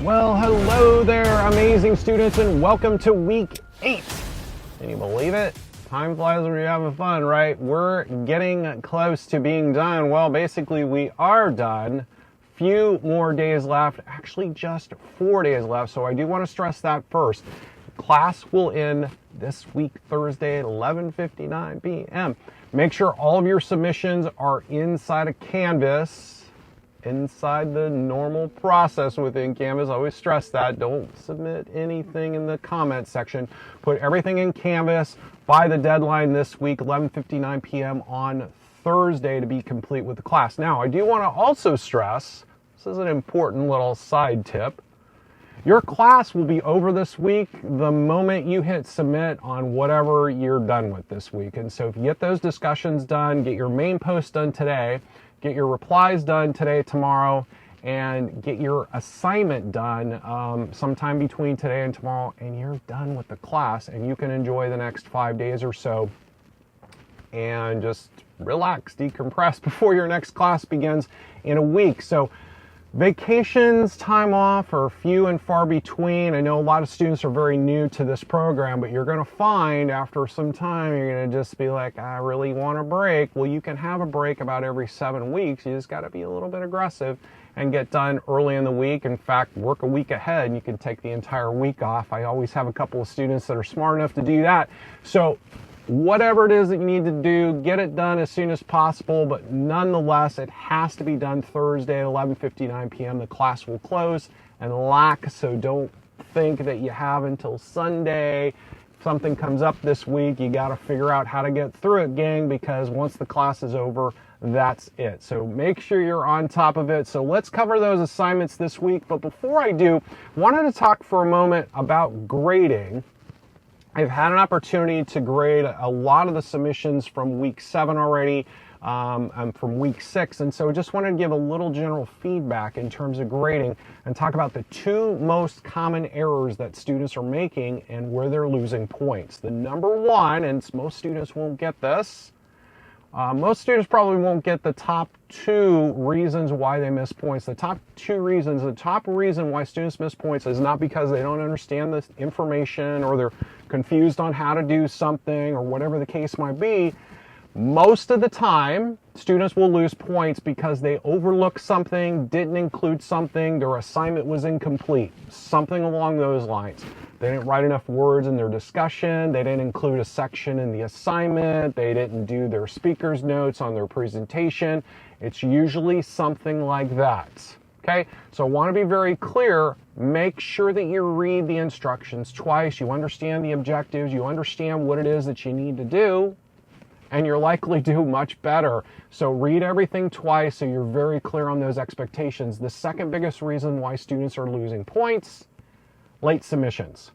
Well, hello there, amazing students, and welcome to week 8. Can you believe it? Time flies when you're having fun, right? We're getting close to being done. Well, basically, we are done. Few more days left, actually just 4 days left, so I do want to stress that first. Class will end this week, Thursday at 11:59 p.m. Make sure all of your submissions are inside of Canvas. Inside the normal process within Canvas. I always stress that. Don't submit anything in the comment section. Put everything in Canvas by the deadline this week, 11:59 p.m. on Thursday, to be complete with the class. Now, I do want to also stress, this is an important little side tip, your class will be over this week the moment you hit submit on whatever you're done with this week. And so if you get those discussions done, get your main post done today, get your replies done today, tomorrow, and get your assignment done sometime between today and tomorrow, and you're done with the class, and you can enjoy the next 5 days or so and just relax, decompress before your next class begins in a week. So vacations, time off are few and far between. I know a lot of students are very new to this program, but you're going to find after some time you're going to just be like, I really want a break. Well, you can have a break about every 7 weeks. You just got to be a little bit aggressive and get done early in the week. In fact, work a week ahead and you can take the entire week off. I always have a couple of students that are smart enough to do that. So whatever it is that you need to do, get it done as soon as possible, but nonetheless, it has to be done Thursday at 11:59 p.m. The class will close and lock, so don't think that you have until Sunday. If something comes up this week, you got to figure out how to get through it, gang, because once the class is over, that's it. So make sure you're on top of it. So let's cover those assignments this week, but before I do, I wanted to talk for a moment about grading. I've had an opportunity to grade a lot of the submissions from week 7 already, and from week 6, and so just wanted to give a little general feedback in terms of grading and talk about the 2 most common errors that students are making and where they're losing points. The number one, and most students won't get this, most students probably won't get the top 2 reasons why they miss points. The top reason why students miss points is not because they don't understand this information or they're confused on how to do something or whatever the case might be. Most of the time, students will lose points because they overlooked something, didn't include something, their assignment was incomplete, something along those lines. They didn't write enough words in their discussion, they didn't include a section in the assignment, they didn't do their speaker's notes on their presentation. It's usually something like that. Okay, so I want to be very clear. Make sure that you read the instructions twice, you understand the objectives, you understand what it is that you need to do, and you're likely to do much better. So read everything twice so you're very clear on those expectations. The second biggest reason why students are losing points, late submissions.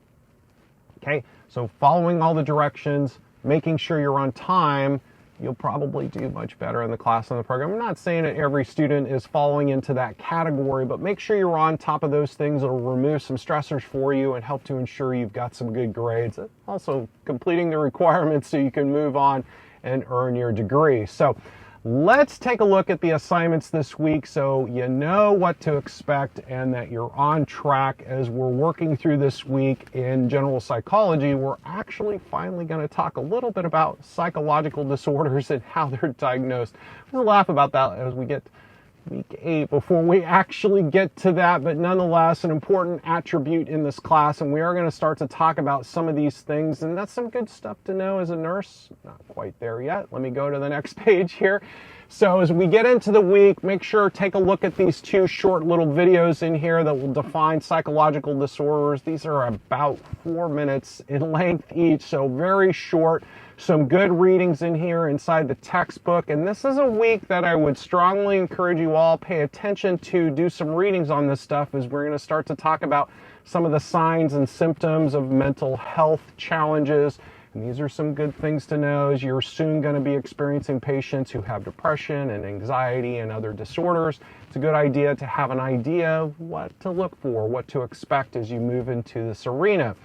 Okay, so following all the directions, making sure you're on time, you'll probably do much better in the class and the program. I'm not saying that every student is falling into that category, but make sure you're on top of those things. It'll remove some stressors for you and help to ensure you've got some good grades. Also completing the requirements so you can move on and earn your degree. So let's take a look at the assignments this week so you know what to expect and that you're on track as we're working through this week in general psychology. We're actually finally going to talk a little bit about psychological disorders and how they're diagnosed. We'll laugh about that as we get to week 8 before we actually get to that, but nonetheless an important attribute in this class, and we are going to start to talk about some of these things, and that's some good stuff to know as a nurse. Not quite there yet. Let me go to the next page here. So as we get into the week, make sure take a look at these 2 short little videos in here that will define psychological disorders. These are about 4 minutes in length each, so very short. Some good readings in here inside the textbook, and this is a week that I would strongly encourage you all pay attention to, do some readings on this stuff, as we're going to start to talk about some of the signs and symptoms of mental health challenges. And these are some good things to know, as you're soon going to be experiencing patients who have depression and anxiety and other disorders. It's a good idea to have an idea of what to look for, what to expect as you move into this arena.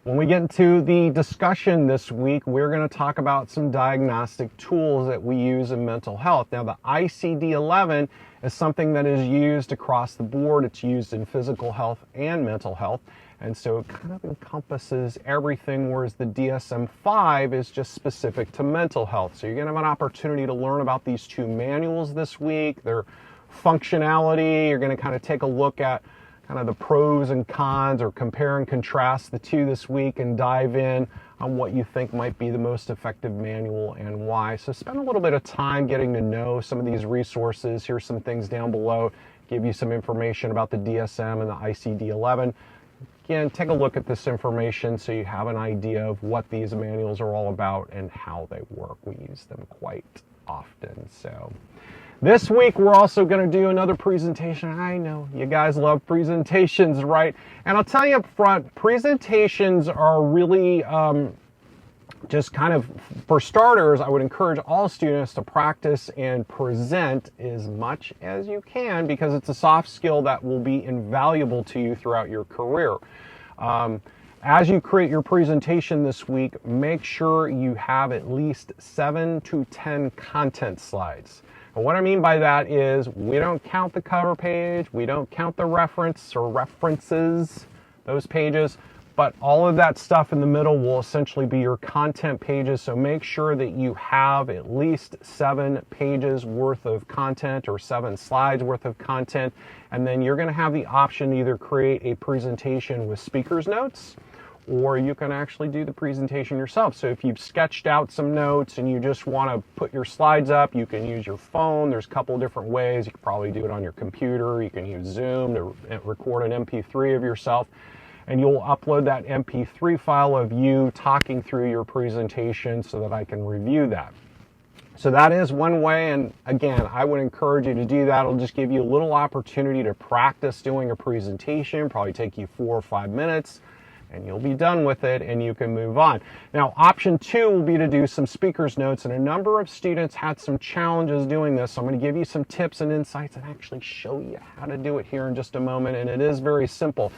When we get into the discussion this week, we're going to talk about some diagnostic tools that we use in mental health. Now, the ICD-11 is something that is used across the board. It's used in physical health and mental health. And so it kind of encompasses everything, whereas the DSM-5 is just specific to mental health. So you're going to have an opportunity to learn about these two manuals this week, their functionality. You're going to kind of take a look at kind of the pros and cons, or compare and contrast the two this week, and dive in on what you think might be the most effective manual and why. So spend a little bit of time getting to know some of these resources. Here's some things down below, give you some information about the DSM and the ICD-11. Again, take a look at this information so you have an idea of what these manuals are all about and how they work. We use them quite often. So this week, we're also going to do another presentation. I know you guys love presentations, right? And I'll tell you up front, presentations are really just kind of, for starters, I would encourage all students to practice and present as much as you can, because it's a soft skill that will be invaluable to you throughout your career. As you create your presentation this week, make sure you have at least 7 to 10 content slides. And what I mean by that is, we don't count the cover page, we don't count the reference or references, those pages, but all of that stuff in the middle will essentially be your content pages. So make sure that you have at least 7 pages worth of content, or 7 slides worth of content. And then you're going to have the option to either create a presentation with speaker's notes, or you can actually do the presentation yourself. So if you've sketched out some notes and you just want to put your slides up, you can use your phone. There's a couple of different ways. You can probably do it on your computer. You can use Zoom to record an MP3 of yourself, and you'll upload that MP3 file of you talking through your presentation so that I can review that. So that is one way, and again, I would encourage you to do that. It'll just give you a little opportunity to practice doing a presentation, probably take you 4 or 5 minutes, and you'll be done with it and you can move on. Now, option 2 will be to do some speaker's notes, and a number of students had some challenges doing this. So I'm going to give you some tips and insights and actually show you how to do it here in just a moment, and it is very simple.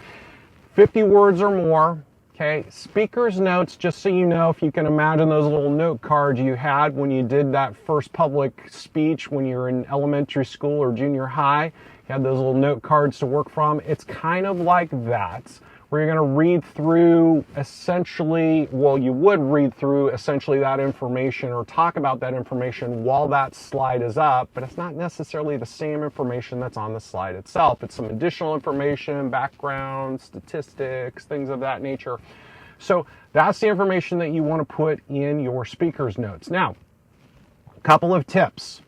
50 words or more, okay? Speaker's notes, just so you know, if you can imagine those little note cards you had when you did that first public speech when you were in elementary school or junior high, you had those little note cards to work from. It's kind of like that, where you're going to read through essentially, well, you would read through essentially that information or talk about that information while that slide is up, but it's not necessarily the same information that's on the slide itself. It's some additional information, background, statistics, things of that nature. So that's the information that you want to put in your speaker's notes. Now, a couple of tips.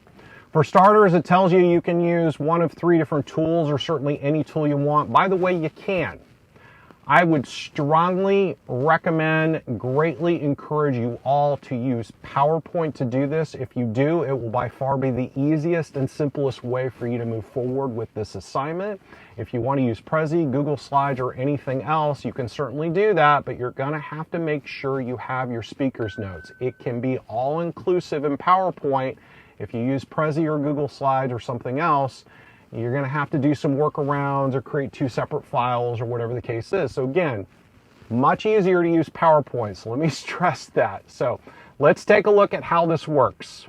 For starters, it tells you you can use one of 3 different tools, or certainly any tool you want. By the way, you can. I would strongly recommend, greatly encourage you all to use PowerPoint to do this. If you do, it will by far be the easiest and simplest way for you to move forward with this assignment. If you want to use Prezi, Google Slides, or anything else, you can certainly do that, but you're going to have to make sure you have your speaker's notes. It can be all-inclusive in PowerPoint. If you use Prezi or Google Slides or something else, you're going to have to do some workarounds or create 2 separate files or whatever the case is. So again, much easier to use PowerPoint. So let me stress that. So let's take a look at how this works.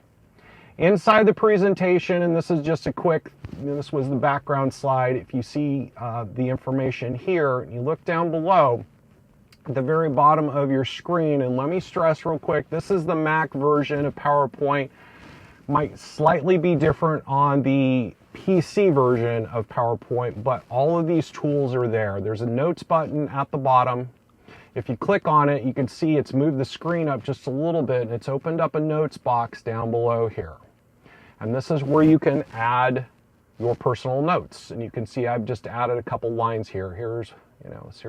Inside the presentation, and this is just a quick, this was the background slide. If you see the information here, you look down below at the very bottom of your screen, and let me stress real quick, this is the Mac version of PowerPoint. Might slightly be different on the PC version of PowerPoint, but all of these tools are there. There's a notes button at the bottom. If you click on it, you can see it's moved the screen up just a little bit, and it's opened up a notes box down below here. And this is where you can add your personal notes. And you can see I've just added a couple lines here. Here's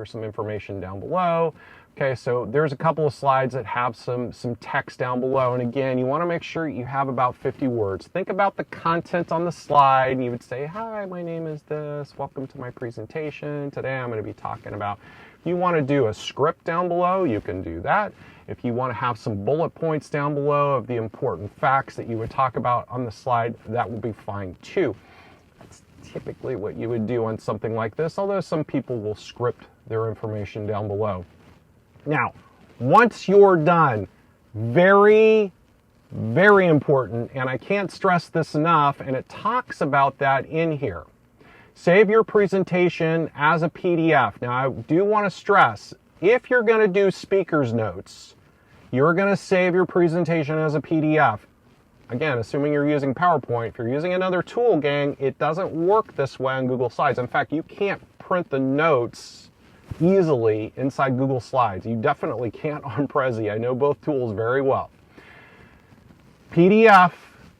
some information down below. Okay, so there's a couple of slides that have some text down below. And again, you want to make sure you have about 50 words. Think about the content on the slide, and you would say, hi, my name is this. Welcome to my presentation. Today I'm going to be talking about, if you want to do a script down below, you can do that. If you want to have some bullet points down below of the important facts that you would talk about on the slide, that will be fine too. That's typically what you would do on something like this, although some people will script their information down below. Now, once you're done, very, very important, and I can't stress this enough, and it talks about that in here. Save your presentation as a PDF. Now, I do want to stress, if you're going to do speaker's notes, you're going to save your presentation as a PDF. Again, assuming you're using PowerPoint. If you're using another tool, gang, it doesn't work this way on Google Slides. In fact, you can't print the notes easily inside Google Slides. You definitely can't on Prezi. I know both tools very well. PDF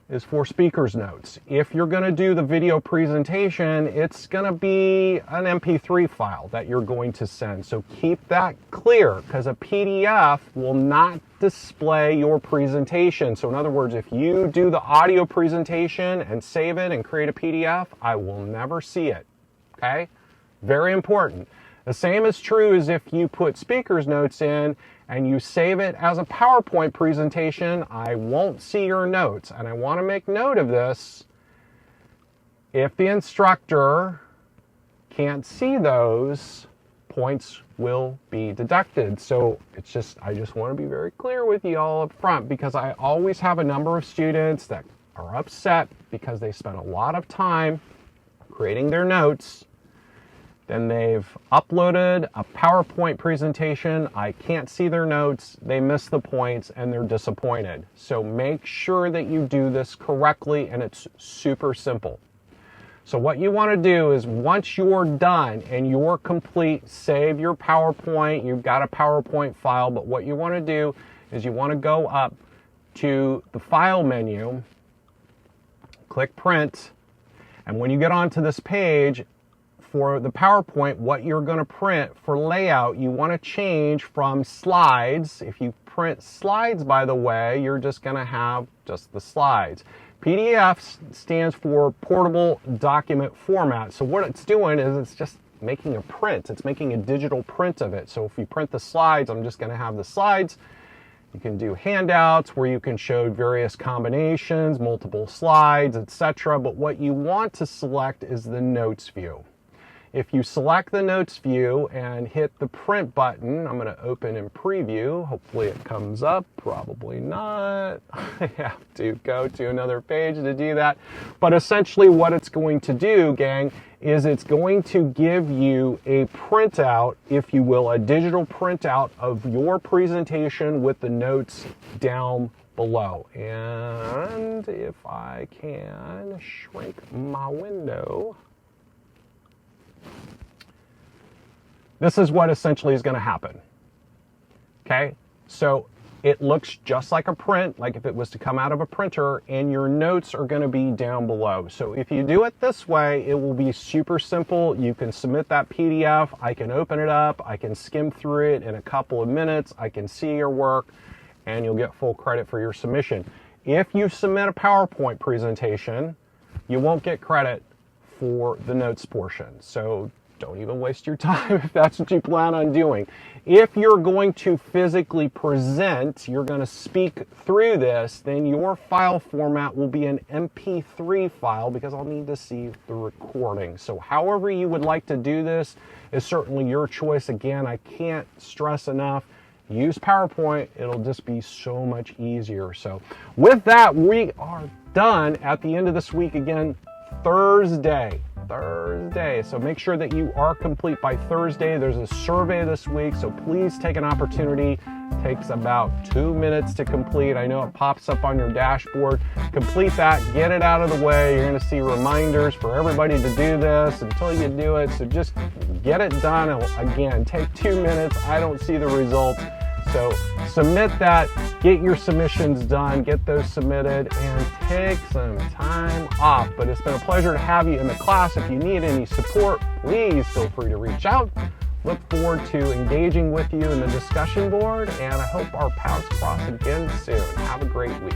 is for speaker's notes. If you're going to do the video presentation, it's going to be an MP3 file that you're going to send. So keep that clear, because a PDF will not display your presentation. So in other words, if you do the audio presentation and save it and create a PDF, I will never see it. Okay? Very important. The same is true as if you put speaker's notes in and you save it as a PowerPoint presentation, I won't see your notes. And I want to make note of this. If the instructor can't see those, points will be deducted. So it's just, I just want to be very clear with you all up front, because I always have a number of students that are upset because they spent a lot of time creating their notes. Then they've uploaded a PowerPoint presentation. I can't see their notes. They miss the points and they're disappointed. So make sure that you do this correctly, and it's super simple. So what you want to do is, once you're done and you're complete, save your PowerPoint. You've got a PowerPoint file, but what you want to do is you want to go up to the File menu, click Print, and when you get onto this page, for the PowerPoint, what you're going to print for layout, you want to change from slides. If you print slides, by the way, you're just going to have just the slides. PDF stands for portable document format. So what it's doing is it's just making a print. It's making a digital print of it. So if you print the slides, I'm just going to have the slides. You can do handouts where you can show various combinations, multiple slides, etc. But what you want to select is the notes view. If you select the notes view and hit the print button, I'm going to open and preview. Hopefully it comes up. Probably not. I have to go to another page to do that. But essentially what it's going to do, gang, is it's going to give you a printout, if you will, a digital printout of your presentation with the notes down below. And if I can shrink my window, this is what essentially is going to happen. Okay, so it looks just like a print, like if it was to come out of a printer, and your notes are going to be down below. So if you do it this way, it will be super simple. You can submit that PDF. I can open it up. I can skim through it in a couple of minutes. I can see your work, and you'll get full credit for your submission. If you submit a PowerPoint presentation, you won't get credit for the notes portion. So don't even waste your time if that's what you plan on doing. If you're going to physically present, you're going to speak through this, then your file format will be an MP3 file, because I'll need to see the recording. So however you would like to do this is certainly your choice. Again, I can't stress enough, use PowerPoint. It'll just be so much easier. So with that, we are done at the end of this week. Again, Thursday. So make sure that you are complete by Thursday. There's a survey this week, so please take an opportunity. It takes about 2 minutes to complete. I know it pops up on your dashboard. Complete that, get it out of the way. You're going to see reminders for everybody to do this until you do it. So just get it done. It'll, again, take 2 minutes. I don't see the results. So submit that, get your submissions done, get those submitted, and take some time off. But it's been a pleasure to have you in the class. If you need any support, please feel free to reach out. Look forward to engaging with you in the discussion board, and I hope our paths cross again soon. Have a great week.